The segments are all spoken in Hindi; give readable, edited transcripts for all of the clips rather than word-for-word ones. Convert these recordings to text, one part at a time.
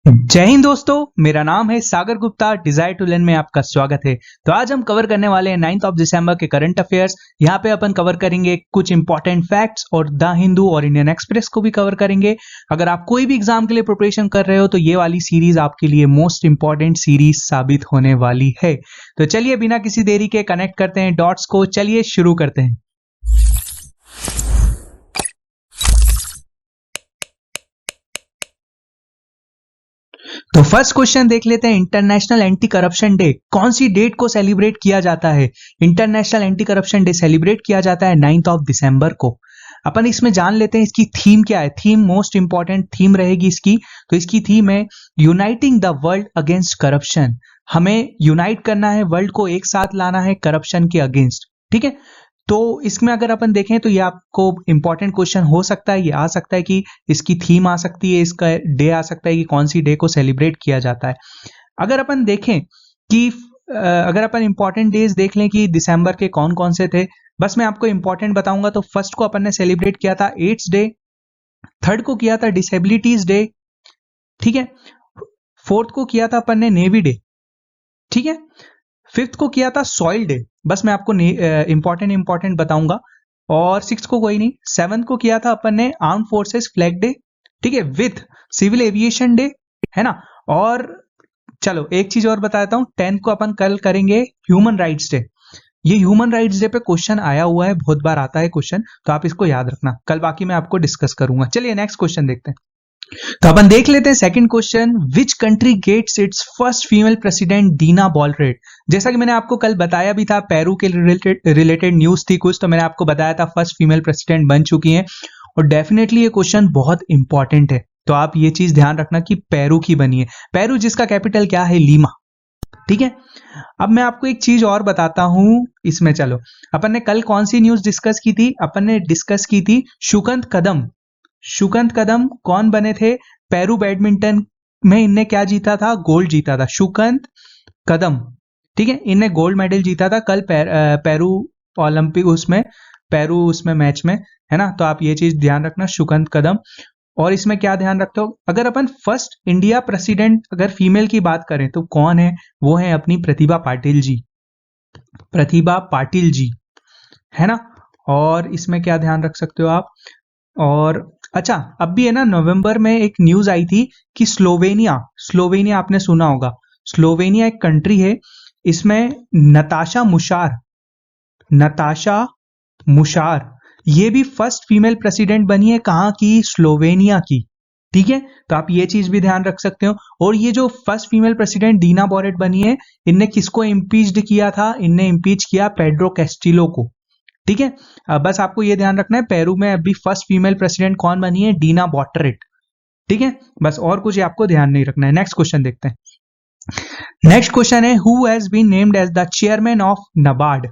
जय हिंद दोस्तों, मेरा नाम है सागर गुप्ता। डिजायर टू लर्न में आपका स्वागत है। तो आज हम कवर करने वाले हैं 9 दिसंबर के करंट अफेयर्स। यहाँ पे अपन कवर करेंगे कुछ इंपॉर्टेंट फैक्ट्स और द हिंदू और इंडियन एक्सप्रेस को भी कवर करेंगे। अगर आप कोई भी एग्जाम के लिए प्रिपरेशन कर रहे हो तो ये वाली सीरीज आपके लिए मोस्ट इंपॉर्टेंट सीरीज साबित होने वाली है। तो चलिए बिना किसी देरी के कनेक्ट करते हैं डॉट्स को। चलिए शुरू करते हैं। तो फर्स्ट क्वेश्चन देख लेते हैं। इंटरनेशनल एंटी करप्शन डे कौन सी डेट को सेलिब्रेट किया जाता है? International anti corruption day celebrate किया जाता है 9 दिसंबर को। अपन इसमें जान लेते हैं इसकी थीम क्या है। थीम मोस्ट इंपॉर्टेंट थीम रहेगी इसकी। तो इसकी थीम है uniting the world against corruption. हमें यूनाइट करना है, वर्ल्ड को एक साथ लाना है करप्शन के अगेंस्ट। ठीक है, तो इसमें अगर अपन देखें तो ये आपको इंपॉर्टेंट क्वेश्चन हो सकता है। ये आ सकता है कि इसकी थीम आ सकती है, इसका डे आ सकता है कि कौन सी डे को सेलिब्रेट किया जाता है। अगर अपन देखें कि अगर अपन इंपॉर्टेंट डेज देख लें कि दिसंबर के कौन कौन से थे, बस मैं आपको इंपॉर्टेंट बताऊंगा। तो फर्स्ट को अपन ने सेलिब्रेट किया था एड्स डे, थर्ड को किया था डिसेबिलिटीज डे, ठीक है, फोर्थ को किया था अपन ने नेवी डे, ठीक है, फिफ्थ को किया था सॉइल डे। बस मैं आपको इंपॉर्टेंट बताऊंगा। और सिक्स को कोई नहीं। सेवंथ को किया था अपन ने आर्म फोर्सेस फ्लैग डे, ठीक है, विथ सिविल एविएशन डे, है ना। और चलो एक चीज और बताता हूं, 10th को अपन कल करेंगे ह्यूमन राइट्स डे। ये ह्यूमन राइट्स डे पे क्वेश्चन आया हुआ है, बहुत बार आता है क्वेश्चन, तो आप इसको याद रखना। कल बाकी मैं आपको डिस्कस करूंगा। चलिए नेक्स्ट क्वेश्चन देखते हैं। तो अपन देख लेते हैं second question. Which country gets its first female president Dina Boluarte? जैसा कि मैंने आपको कल बताया भी था, पेरू के रिलेटेड न्यूज थी कुछ, तो मैंने आपको बताया था फर्स्ट फीमेल प्रेसिडेंट बन चुकी हैं। और डेफिनेटली ये क्वेश्चन बहुत इंपॉर्टेंट है, तो आप ये चीज ध्यान रखना कि पेरू की बनी है। पेरू जिसका कैपिटल क्या है? लीमा, ठीक है। अब मैं आपको एक चीज और बताता हूं इसमें। चलो, अपन ने कल कौन सी न्यूज डिस्कस की थी? अपन ने डिस्कस की थी शुकंत कदम। शुकंत कदम कौन बने थे? पेरू बैडमिंटन में इनने क्या जीता था? गोल्ड जीता था, शुकंत कदम, ठीक है। इनने गोल्ड मेडल जीता था कल पेरू ओलंपिक उसमें मैच में, है ना। तो आप ये चीज ध्यान रखना, शुकंत कदम। और इसमें क्या ध्यान रखते हो, अगर अपन फर्स्ट इंडिया प्रेसिडेंट अगर फीमेल की बात करें तो कौन है? वो है अपनी प्रतिभा पाटिल जी, प्रतिभा पाटिल जी, है ना। और इसमें क्या ध्यान रख सकते हो आप? और अच्छा, अब भी है ना, नवंबर में एक न्यूज आई थी कि स्लोवेनिया, स्लोवेनिया आपने सुना होगा, स्लोवेनिया एक कंट्री है, इसमें नताशा मुशार, नताशा मुशार ये भी फर्स्ट फीमेल प्रेसिडेंट बनी है। कहाँ की? स्लोवेनिया की, ठीक है। तो आप ये चीज भी ध्यान रख सकते हो। और ये जो फर्स्ट फीमेल प्रेसिडेंट दीना बोरेट बनी है, इनने किसको इम्पीच्ड किया था? इनने इम्पीच किया पेड्रो कैस्टिलो को, ठीक है। बस आपको ये ध्यान रखना है, पेरू में अभी फर्स्ट फीमेल प्रेसिडेंट कौन बनी है? दीना बोरेट, ठीक है। बस और कुछ आपको ध्यान नहीं रखना है। नेक्स्ट क्वेश्चन देखते हैं। नेक्स्ट क्वेश्चन है, who has been named as the chairman of NABARD?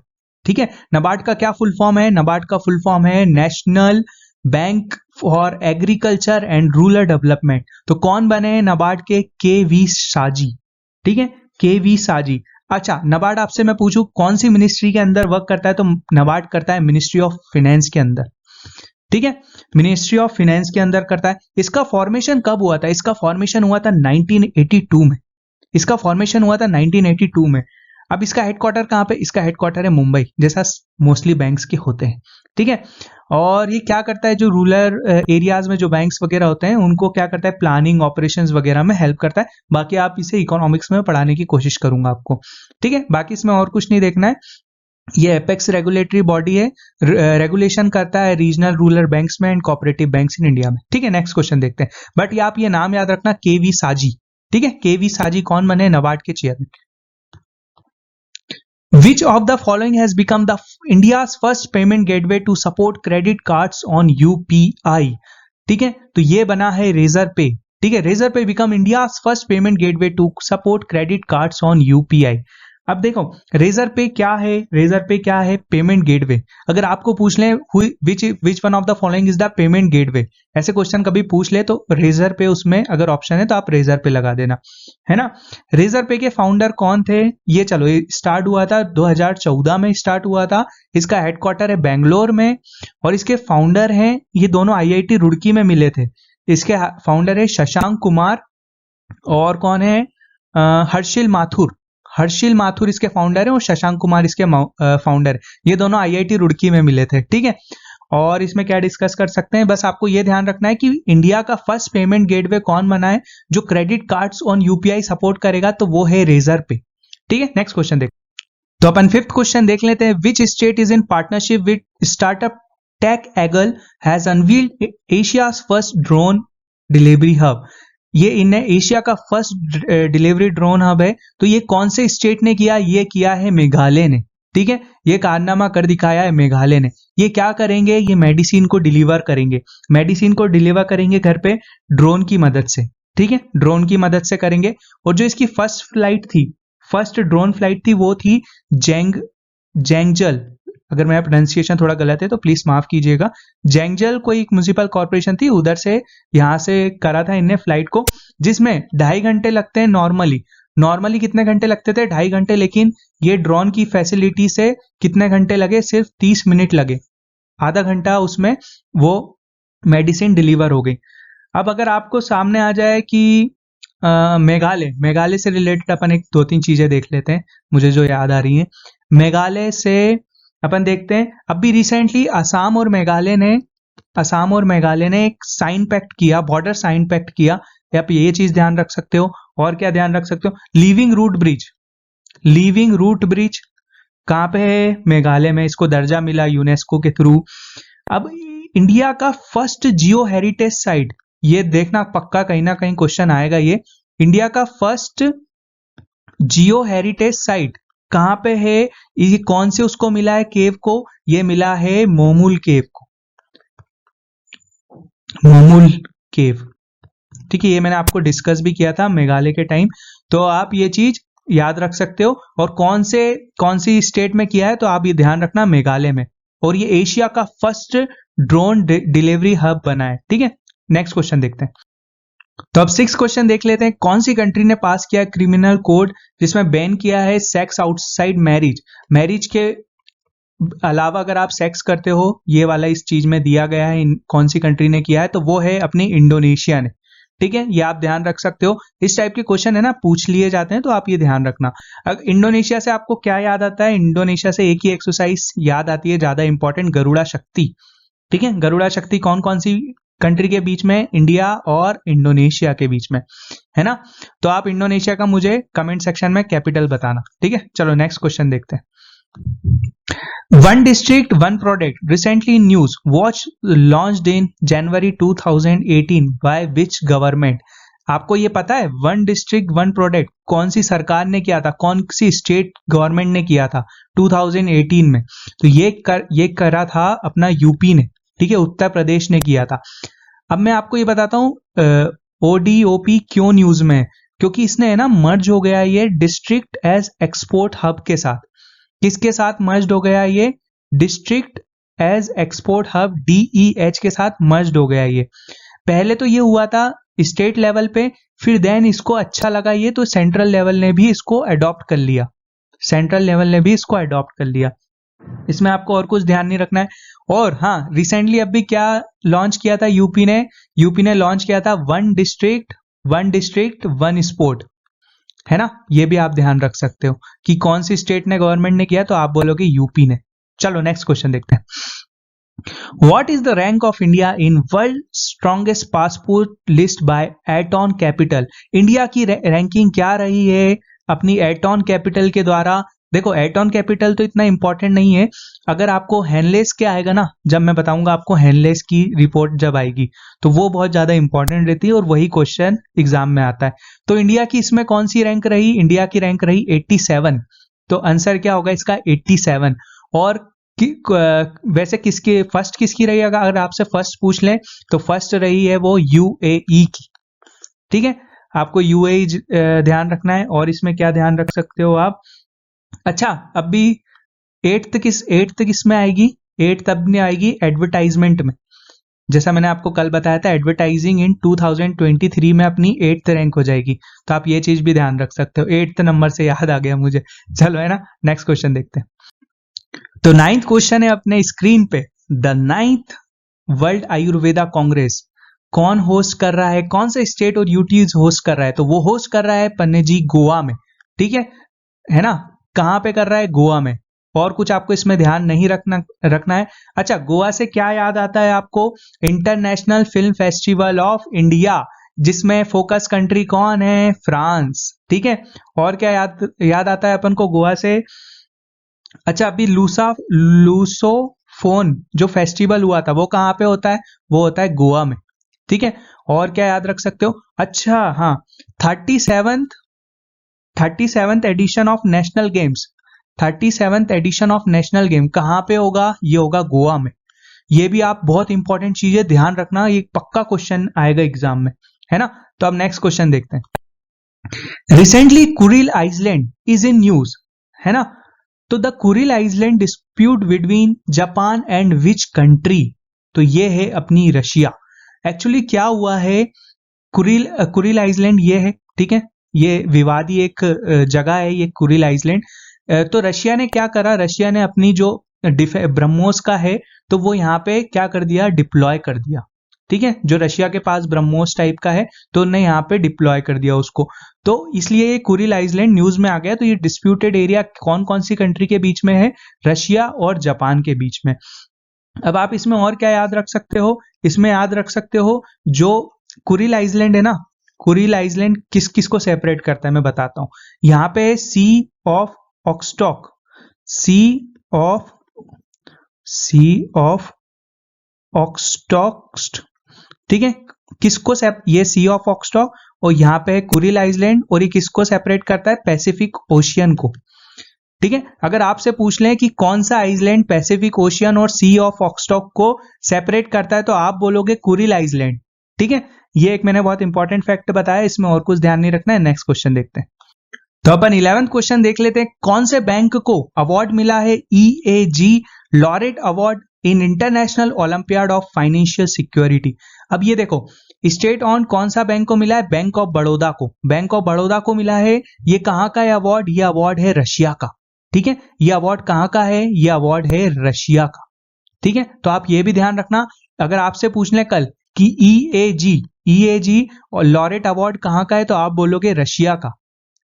ठीक है, नबार्ड का क्या फुल फॉर्म है? नबार्ड का फुल फॉर्म है national bank for agriculture and rural development. तो कौन बने हैं नबार्ड के? के वी साजी, ठीक है, के वी साजी। अच्छा, नबार्ड आपसे मैं पूछूं कौन सी मिनिस्ट्री के अंदर वर्क करता है? तो नबार्ड करता है मिनिस्ट्री ऑफ फाइनेंस के अंदर, ठीक है, मिनिस्ट्री ऑफ फाइनेंस के अंदर करता है। इसका फॉर्मेशन कब हुआ था? इसका फॉर्मेशन हुआ था 1982 में। इसका फॉर्मेशन हुआ था 1982 में। अब इसका हेडक्वार्टर कहाँ पे? इसका हेडक्वार्टर है मुंबई, जैसा मोस्टली बैंक्स के होते हैं, ठीक है। और ये क्या करता है, जो रूरल एरियाज में जो बैंक्स वगैरह होते हैं उनको क्या करता है? प्लानिंग ऑपरेशंस वगैरह में हेल्प करता है। बाकी आप इसे इकोनॉमिक्स में पढ़ाने की कोशिश करूंगा आपको, ठीक है। बाकी इसमें और कुछ नहीं देखना है। ये एपेक्स रेगुलेटरी बॉडी है, रेगुलेशन करता है रीजनल रूरल बैंक्स में and cooperative banks in India में, ठीक है। नेक्स्ट क्वेश्चन देखते हैं। बट आप ये नाम याद रखना, के वी साजी, ठीक है। के वी साजी कौन बने? नबार्ड के chairman. Which of the following has become the India's first payment gateway to support credit cards on UPI? ठीक है, तो ये बना है रेजर पे, ठीक है। Razorpay become India's first payment gateway to support credit cards on UPI. अब देखो रेजर पे क्या है? रेजर पे क्या है? Payment gateway. अगर आपको पूछ ले which one of the following is the payment gateway, ऐसे क्वेश्चन कभी पूछ ले तो रेजर पे उसमें अगर ऑप्शन है तो आप रेजर पे लगा देना, है ना। रेजर पे के फाउंडर कौन थे? ये चलो, ये स्टार्ट हुआ था 2014 में स्टार्ट हुआ था। इसका हेडक्वार्टर है बेंगलोर में और इसके फाउंडर हैं, ये दोनों आईआईटी रुड़की में मिले थे। इसके फाउंडर है शशांक कुमार और कौन है, हर्षिल माथुर। हर्षिल माथुर इसके फाउंडर है और शशांक कुमार इसके फाउंडर है। ये दोनों आईआईटी रुड़की में मिले थे, ठीक है। और इसमें क्या डिस्कस कर सकते हैं, बस आपको ये ध्यान रखना है कि इंडिया का फर्स्ट पेमेंट गेटवे कौन बना है जो credit cards on UPI support करेगा, तो वो है रेजर पे, ठीक है। नेक्स्ट क्वेश्चन देख, तो अपन फिफ्थ क्वेश्चन देख लेते हैं। Which state is in partnership with startup TechEagle has unveiled Asia's first drone delivery hub. ये इन एशिया का फर्स्ट डिलीवरी ड्रोन हब है, तो ये कौन से स्टेट ने किया, ये किया है मेघालय ने, ठीक है। ये कारनामा कर दिखाया है मेघालय ने। ये क्या करेंगे, ये मेडिसिन को डिलीवर करेंगे, मेडिसिन को डिलीवर करेंगे घर पे ड्रोन की मदद से, ठीक है, ड्रोन की मदद से करेंगे। और जो इसकी फर्स्ट फ्लाइट थी, फर्स्ट ड्रोन फ्लाइट थी, वो थी जैंगजल। अगर मेरा प्रोनाउंसिएशन थोड़ा गलत है तो प्लीज माफ कीजिएगा। जैंगजल कोई एक म्युनिसिपल कॉर्पोरेशन थी, उधर से यहाँ से करा था इनने फ्लाइट को, जिसमें 2.5 घंटे लगते हैं नॉर्मली कितने घंटे लगते थे, 2.5 घंटे, लेकिन ये ड्रोन की फैसिलिटी से कितने घंटे लगे, सिर्फ 30 मिनट लगे, आधा घंटा उसमें वो मेडिसिन डिलीवर हो गई। अब अगर आपको सामने आ जाए कि मेघालय से रिलेटेड अपन एक 2-3 चीजें देख लेते हैं, मुझे जो याद आ रही है मेघालय से। अपन देखते हैं अभी रिसेंटली असम और मेघालय ने एक साइन पैक्ट किया, बॉर्डर साइन पैक्ट किया। आप ये चीज ध्यान रख सकते हो। और क्या ध्यान रख सकते हो, लिविंग रूट ब्रिज कहाँ पे है, मेघालय में, इसको दर्जा मिला यूनेस्को के थ्रू। अब इंडिया का फर्स्ट जियो हेरिटेज साइट, ये देखना पक्का कहीं ना कहीं क्वेश्चन आएगा, ये इंडिया का फर्स्ट जियो हेरिटेज साइट कहां पे है, ये कौन से उसको मिला है केव को, ये मिला है मोमुल केव को, मोमुल केव, ठीक है। ये मैंने आपको डिस्कस भी किया था मेघालय के टाइम, तो आप ये चीज याद रख सकते हो। और कौन सी स्टेट में किया है, तो आप ये ध्यान रखना मेघालय में। और ये एशिया का फर्स्ट ड्रोन डिलीवरी हब बना है, ठीक है। नेक्स्ट क्वेश्चन देखते हैं। तो अब 6 क्वेश्चन देख लेते हैं। कौन सी कंट्री ने पास किया क्रिमिनल कोड जिसमें बैन किया है सेक्स आउटसाइड मैरिज के अलावा अगर आप सेक्स करते हो, ये वाला इस चीज में दिया गया है, कौन सी कंट्री ने किया है, तो वो है अपनी इंडोनेशिया ने, ठीक है। ये आप ध्यान रख सकते हो। इस टाइप के क्वेश्चन है ना, पूछ लिए जाते हैं, तो आप ये ध्यान रखना। इंडोनेशिया से आपको क्या याद आता है, इंडोनेशिया से एक ही एक्सरसाइज याद आती है ज्यादा इंपॉर्टेंट, गरुड़ा शक्ति, ठीक है। गरुड़ा शक्ति कौन सी कंट्री के बीच में, इंडिया और इंडोनेशिया के बीच में, है ना। तो आप इंडोनेशिया का मुझे कमेंट सेक्शन में कैपिटल बताना, ठीक है। चलो नेक्स्ट क्वेश्चन देखते हैं। One district one product recently in news watch launched in January 2018 by which government. आपको ये पता है वन डिस्ट्रिक्ट वन प्रोडक्ट कौन सी सरकार ने किया था, कौन सी स्टेट गवर्नमेंट ने किया था 2018 में, तो ये करा था अपना यूपी ने, ठीक है, उत्तर प्रदेश ने किया था। अब मैं आपको ये बताता हूं ओडीओपी क्यों न्यूज में, क्योंकि इसने है ना मर्ज हो गया ये डिस्ट्रिक्ट एज एक्सपोर्ट हब के साथ। किसके साथ मर्ज हो गया ये, district as export hub DEH के साथ मर्ज हो गया ये। पहले तो ये हुआ था स्टेट लेवल पे, फिर देन इसको अच्छा लगा ये, तो सेंट्रल लेवल ने भी इसको अडॉप्ट कर लिया। इसमें आपको और कुछ ध्यान नहीं रखना है। और हाँ, रिसेंटली अभी क्या लॉन्च किया था यूपी ने लॉन्च किया था वन डिस्ट्रिक्ट वन स्पोर्ट, है ना। ये भी आप ध्यान रख सकते हो कि कौन सी स्टेट ने गवर्नमेंट ने किया, तो आप बोलोगे यूपी ने। चलो नेक्स्ट क्वेश्चन देखते हैं। What is the rank of India in world strongest passport list by Aton Capital? India की रैंकिंग क्या रही है अपनी एटॉन कैपिटल के द्वारा। देखो एटॉन कैपिटल तो इतना इंपॉर्टेंट नहीं है, अगर आपको हेनलेस क्या आएगा ना, जब मैं बताऊंगा आपको हेनलेस की रिपोर्ट जब आएगी, तो वो बहुत ज्यादा इंपॉर्टेंट रहती है और वही क्वेश्चन एग्जाम में आता है। तो इंडिया की इसमें कौन सी रैंक रही, इंडिया की रैंक रही 87। तो आंसर क्या होगा इसका 87। और वैसे फर्स्ट किसकी रही, अगर आपसे फर्स्ट पूछ लें तो फर्स्ट रही है वो UAE की, ठीक है। आपको UAE ध्यान रखना है। और इसमें क्या ध्यान रख सकते हो आप, अच्छा अभी 8th किस में आएगी, 8th अब नहीं आएगी एडवर्टाइजमेंट में। जैसा मैंने आपको कल बताया था, एडवर्टाइजिंग इन 2023 में अपनी 8th रैंक हो जाएगी, तो आप ये चीज भी ध्यान रख सकते हो। 8th नंबर से याद आ गया मुझे। चलो है ना, नेक्स्ट क्वेश्चन देखते हैं। तो 9th क्वेश्चन है अपने स्क्रीन पे, the 9th world Ayurveda Congress कौन होस्ट कर रहा है, कौन सा स्टेट और यूटीज होस्ट कर रहा है, तो वो होस्ट कर रहा है पन्नेजी गोवा में, ठीक है ना, कहाँ पे कर रहा है, गोवा में। और कुछ आपको इसमें ध्यान नहीं रखना है। अच्छा, गोवा से क्या याद आता है आपको, international film festival of India, जिसमें फोकस कंट्री कौन है, फ्रांस, ठीक है। और क्या याद आता है अपन को गोवा से, अच्छा अभी लूसोफोन जो फेस्टिवल हुआ था वो कहाँ पे होता है, वो होता है गोवा में, ठीक है। और क्या याद रख सकते हो, अच्छा हाँ, 37th edition of national games, 37th edition of national game कहाँ पे होगा, ये होगा गोवा में। ये भी आप बहुत इंपॉर्टेंट चीजें ध्यान रखना, ये पक्का क्वेश्चन आएगा एग्जाम में, है ना। तो अब नेक्स्ट क्वेश्चन देखते हैं। Recently Kuril island is in news, है ना। तो the Kuril island dispute between Japan and which country, तो ये है अपनी रशिया। एक्चुअली क्या हुआ है, कुरिल आइसलैंड ये है, ठीक है, ये विवादी एक जगह है ये कुरिल आइसलैंड। तो रशिया ने क्या करा, रशिया ने अपनी जो ब्रह्मोस का है तो वो यहाँ पे क्या कर दिया, डिप्लॉय कर दिया, ठीक है। जो रशिया के पास ब्रह्मोस टाइप का है तो उन्होंने यहाँ पे डिप्लॉय कर दिया उसको, तो इसलिए ये कुरिल आइसलैंड न्यूज में आ गया। तो ये डिस्प्यूटेड एरिया कौन कौन सी कंट्री के बीच में है, रशिया और जापान के बीच में। अब आप इसमें और क्या याद रख सकते हो, इसमें याद रख सकते हो जो कुरिल आइसलैंड है ना, कुरिल आइसलैंड किस किस को सेपरेट करता है मैं बताता हूं। यहाँ पे सी ऑफ ऑक्सटॉक, सी ऑफ ऑक्सटॉक्स्ट, ठीक है, किसको ये सी ऑफ ऑक्सटॉक, और यहाँ पे है कुरिल आइसलैंड, और ये किसको सेपरेट करता है, पैसिफिक ओशियन को, ठीक है। अगर आपसे पूछ लें कि कौन सा आइसलैंड पैसिफिक ओशियन और सी ऑफ ऑक्सटॉक को सेपरेट करता है तो आप बोलोगे कुरिल आइसलैंड, ठीक है। ये एक मैंने बहुत इंपॉर्टेंट फैक्ट बताया, इसमें और कुछ ध्यान नहीं रखना है। नेक्स्ट क्वेश्चन देखते हैं। तो अपन 11th क्वेश्चन देख लेते हैं। कौन से बैंक को अवार्ड मिला है EAG laureate award in international olympiad of financial security. अब ये देखो, स्टेट ऑन कौन सा बैंक को मिला है, बैंक ऑफ बड़ौदा को, बैंक ऑफ बड़ौदा को मिला है। ये कहाँ का है अवार्ड, ये अवार्ड है रशिया का, ठीक है। ये अवार्ड कहाँ का है, ये अवार्ड है रशिया का, ठीक है। तो आप ये भी ध्यान रखना, अगर आपसे पूछ लें कल कि EAG और लॉरेट अवार्ड कहाँ का है तो आप बोलोगे रशिया का,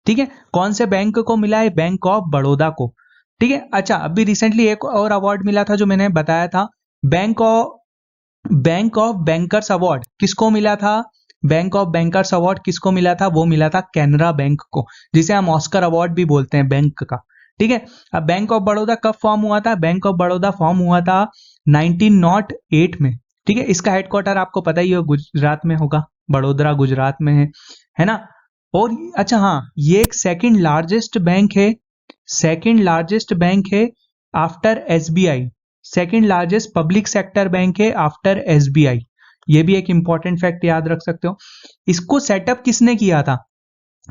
ठीक है। कौन से बैंक को मिला है, बैंक ऑफ बड़ौदा को, ठीक है। अच्छा, अभी रिसेंटली एक और अवार्ड मिला था जो मैंने बताया था, बैंक ऑफ बैंकर्स अवार्ड किसको मिला था, बैंक ऑफ बैंकर्स अवार्ड किसको मिला था, वो मिला था कैनरा बैंक को, जिसे हम ऑस्कर अवार्ड भी बोलते हैं बैंक का, ठीक है। अब बैंक ऑफ बड़ौदा कब फॉर्म हुआ था, बैंक ऑफ बड़ौदा फॉर्म हुआ था 1908 में, ठीक है। इसका हेडक्वार्टर आपको पता ही हो, गुजरात में होगा, बड़ोदरा गुजरात में है ना। और अच्छा हाँ, ये एक सेकंड लार्जेस्ट बैंक है after SBI, second largest public sector bank है आफ्टर SBI। ये भी एक इंपॉर्टेंट फैक्ट याद रख सकते हो। इसको सेटअप किसने किया था,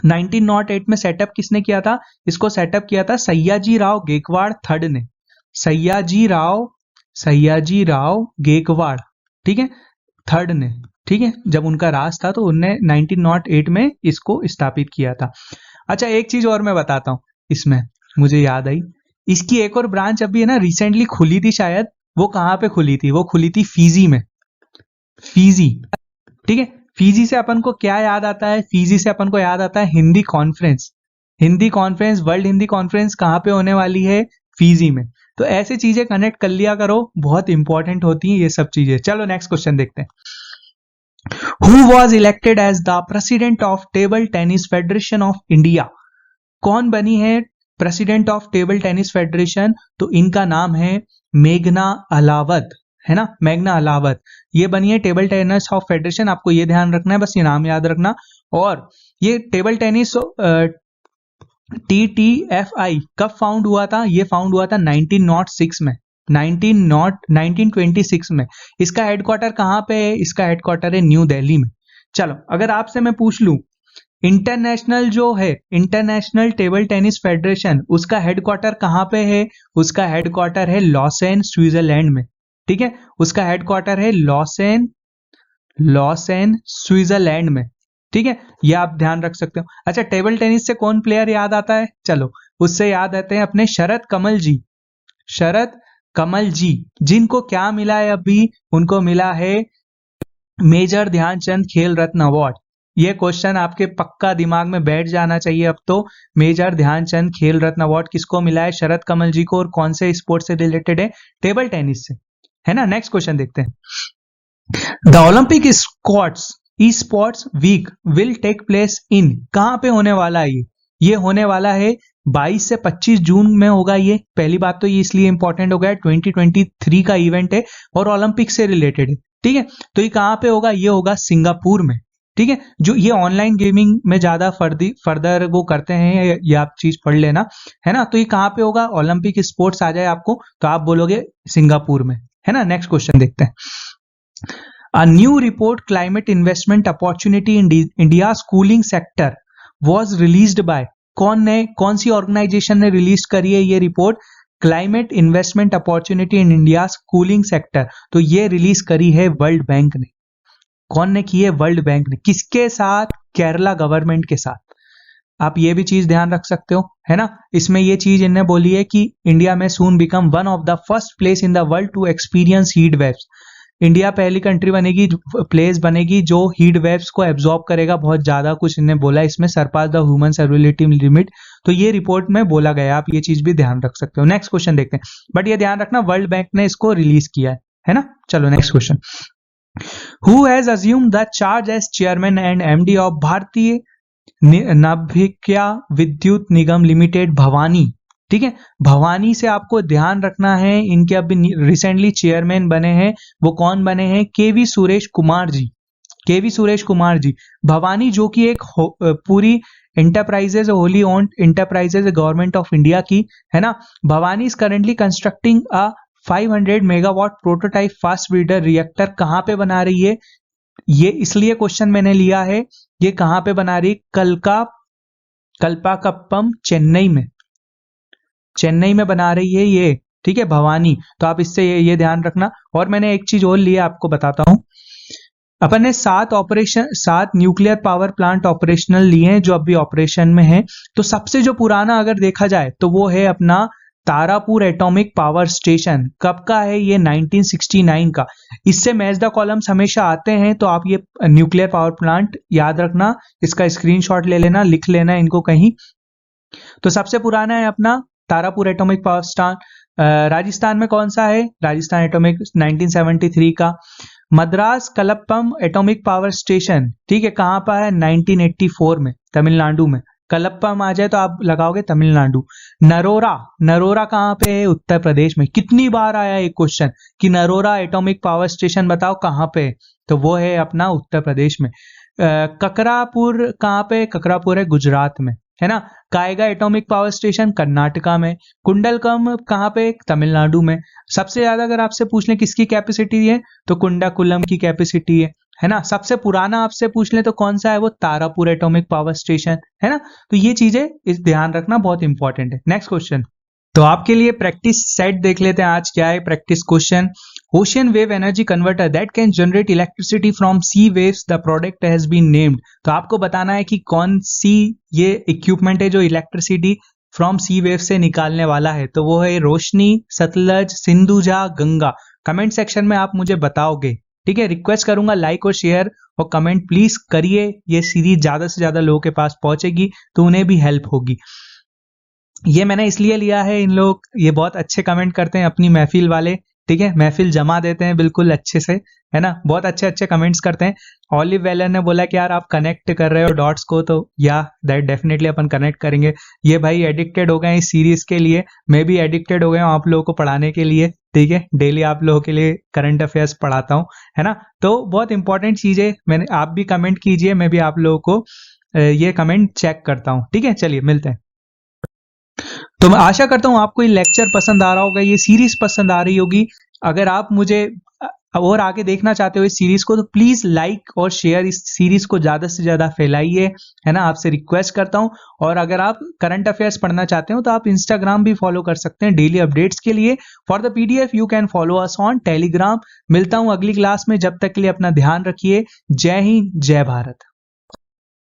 1908 में सेटअप किसने किया था, इसको सेटअप किया था सयाजी राव गेकवाड़ थर्ड ने, सयाजी राव गेकवाड़, ठीक है, थर्ड ने, ठीक है। जब उनका राज था तो उनने 1908 में इसको स्थापित किया था। अच्छा, एक चीज और मैं बताता हूं, इसमें मुझे याद आई, इसकी एक और ब्रांच अभी है ना रिसेंटली खुली थी शायद, वो कहाँ पे खुली थी, वो खुली थी फीजी में, फीजी, ठीक है। फीजी से अपन को क्या याद आता है, फीजी से अपन को याद आता है Hindi conference, world Hindi conference कहाँ पे होने वाली है, फीजी में। तो ऐसे चीजें कनेक्ट कर लिया करो, बहुत इंपॉर्टेंट होती हैं ये सब चीजें। चलो नेक्स्ट क्वेश्चन देखते हैं। Who was elected as the president of table tennis federation of India, कौन बनी है president of table tennis federation, तो इनका नाम है मेघना अलावत, है ना, मेघना अलावत, ये बनी है टेबल टेनिस ऑफ फेडरेशन। आपको ये ध्यान रखना है, बस ये नाम याद रखना। और ये टेबल टेनिस TTFI कब फाउंड हुआ था, ये फाउंड हुआ था 1906 में, 1926 में। इसका हेडक्वार्टर कहाँ पे है, इसका हेडक्वार्टर है न्यू दिल्ली में। चलो, अगर आपसे मैं पूछ लूं इंटरनेशनल जो है, इंटरनेशनल टेबल टेनिस फेडरेशन, उसका हेडक्वार्टर कहाँ पे है, उसका हेडक्वार्टर है लॉसेन स्विट्जरलैंड में, ठीक है। उसका हेडक्वार्टर है लॉसेन स्विट्जरलैंड में, ठीक है। ये आप ध्यान रख सकते हो। अच्छा, टेबल टेनिस से कौन प्लेयर याद आता है, चलो उससे याद आते हैं अपने शरद कमल जी, जिनको क्या मिला है अभी, उनको मिला है मेजर ध्यानचंद खेल रत्न अवार्ड, ये क्वेश्चन आपके पक्का दिमाग में बैठ जाना चाहिए अब तो। मेजर ध्यानचंद खेल रत्न अवार्ड किसको मिला है? शरद कमल जी को। और कौन से स्पोर्ट से रिलेटेड है? टेबल टेनिस से, है ना। नेक्स्ट क्वेश्चन देखते हैं। The Olympic squads esports week will take place in, कहां पे होने वाला है ये होने वाला है 22 से 25 जून में होगा ये। पहली बात तो ये इसलिए इंपॉर्टेंट हो गया, 2023 का इवेंट है और ओलंपिक से रिलेटेड है, ठीक है। तो ये कहां पे होगा? ये होगा सिंगापुर में, ठीक है। जो ये ऑनलाइन गेमिंग में ज्यादा फर्दर वो करते हैं, ये आप चीज पढ़ लेना, है ना। तो ये कहां पे होगा? ओलंपिक स्पोर्ट्स आ जाए आपको तो आप बोलोगे सिंगापुर में, है ना। नेक्स्ट क्वेश्चन देखते हैं। A new report, Climate Investment Opportunity in India's Cooling Sector, was released by, कौन सी ऑर्गेनाइजेशन ने रिलीज करी है ये report? Climate investment opportunity in India's cooling sector. तो ये रिलीज करी है वर्ल्ड बैंक ने। कौन ने की है? वर्ल्ड बैंक ने। किसके साथ? केरला गवर्नमेंट के साथ। आप ये भी चीज ध्यान रख सकते हो, है ना। इसमें ये चीज इनने बोली है कि इंडिया में soon become one of the first place in the world to experience heat waves. India पहली कंट्री बनेगी, प्लेस बनेगी जो हीट वेव्स को एब्जॉर्ब करेगा। बहुत ज्यादा कुछ इन्हें बोला इसमें, surpass the human survivability limit. तो ये रिपोर्ट में बोला गया, आप ये चीज भी ध्यान रख सकते हो। नेक्स्ट क्वेश्चन देखते हैं, बट ये ध्यान रखना वर्ल्ड बैंक ने इसको रिलीज किया है ना। चलो next question. Who has assumed the charge as chairman and MD of Bharatiya Nabhikiya विद्युत निगम लिमिटेड भवानी, ठीक है। भवानी से आपको ध्यान रखना है, इनके अभी रिसेंटली चेयरमैन बने हैं, वो कौन बने हैं? केवी सुरेश कुमार जी। केवी सुरेश कुमार जी। भवानी जो कि एक पूरी enterprises, wholly owned enterprises government of India की, है ना। Bhavani is currently constructing a 500 megawatt prototype fast breeder reactor. कहां पे बना रही है ये? इसलिए क्वेश्चन मैंने लिया है, ये कहां पे बना रही? कल्पाकप्पम चेन्नई में, चेन्नई में बना रही है ये, ठीक है, भवानी। तो आप इससे ये ध्यान रखना। और मैंने एक चीज और लिया, आपको बताता हूं। अपन ने 7 न्यूक्लियर पावर प्लांट ऑपरेशनल लिए हैं जो अभी ऑपरेशन में है। तो सबसे जो पुराना अगर देखा जाए तो वो है अपना तारापुर एटॉमिक पावर स्टेशन। कब का है ये? 1969 का। इससे मैच द कॉलम्स हमेशा आते हैं, तो आप ये न्यूक्लियर पावर प्लांट याद रखना, इसका स्क्रीनशॉट ले लेना, लिख लेना इनको कहीं। तो सबसे पुराना है अपना Tarapur atomic power station. Rajasthan में कौन सा है? राजस्थान एटॉमिक 1973 का। मद्रास कलप्पम एटॉमिक पावर स्टेशन, ठीक है, कहां पर है? 1984 में, तमिलनाडु में। कलप्पम आ जाए तो आप लगाओगे तमिलनाडु। नरोरा कहां पे है? उत्तर प्रदेश में। कितनी बार आया एक क्वेश्चन कि नरोरा एटॉमिक पावर स्टेशन बताओ कहां पे है, तो वो है अपना उत्तर प्रदेश में। ककरापुर कहां पे? ककरापुर है गुजरात में, है ना। Kaiga atomic power station Karnataka में। कुंडलकम कहां पे? तमिलनाडु में। सबसे ज्यादा अगर आपसे पूछ लें किसकी कैपेसिटी है, तो कुंडाकुलम की कैपेसिटी है ना। सबसे पुराना आपसे पूछ ले तो कौन सा है? वो तारापुर एटॉमिक पावर स्टेशन, है ना। तो ये चीजें इस ध्यान रखना, बहुत इंपॉर्टेंट है। Next question. तो आपके लिए प्रैक्टिस सेट देख लेते हैं आज क्या है practice question. Ocean wave energy converter that can generate electricity from sea waves, the product has been named. तो आपको बताना है कि कौन सी ये इक्विपमेंट है जो इलेक्ट्रिसिटी फ्रॉम सी वेव से निकालने वाला है। तो वो है रोशनी, सतलज, सिंधुजा, गंगा। कमेंट सेक्शन में आप मुझे बताओगे, ठीक है। रिक्वेस्ट करूंगा लाइक और शेयर और कमेंट प्लीज करिए, ये सीरीज ज्यादा से ज्यादा लोगों के पास पहुंचेगी तो उन्हें भी हेल्प होगी। ये मैंने इसलिए लिया है, इन लोग ये बहुत अच्छे कमेंट करते हैं अपनी महफिल वाले, ठीक है। महफिल जमा देते हैं बिल्कुल अच्छे से, है ना। बहुत अच्छे अच्छे कमेंट्स करते हैं। ऑलिव वेलर ने बोला कि यार आप कनेक्ट कर रहे हो डॉट्स को, तो या दैट डेफिनेटली अपन कनेक्ट करेंगे। ये भाई एडिक्टेड हो गए इस सीरीज के लिए, मैं भी एडिक्टेड हो गया हूँ आप लोगों को पढ़ाने के लिए, ठीक है। डेली आप लोगों के लिए करंट अफेयर्स पढ़ाता हूँ, है ना। तो बहुत इंपॉर्टेंट चीज है, मैंने आप भी कमेंट कीजिए, मैं भी आप लोगों को ये कमेंट चेक करता हूँ, ठीक है। चलिए मिलते हैं। तो मैं आशा करता हूं आपको ये लेक्चर पसंद आ रहा होगा, ये सीरीज पसंद आ रही होगी। अगर आप मुझे और आगे देखना चाहते हो इस सीरीज को, तो प्लीज लाइक और शेयर इस सीरीज को ज्यादा से ज्यादा फैलाइए, है ना। आपसे रिक्वेस्ट करता हूं। और अगर आप करंट अफेयर्स पढ़ना चाहते हो तो आप इंस्टाग्राम भी फॉलो कर सकते हैं डेली अपडेट्स के लिए। For the PDF you can follow us on Telegram. मिलता हूं अगली क्लास में, जब तक के लिए अपना ध्यान रखिए। जय हिंद, जय भारत।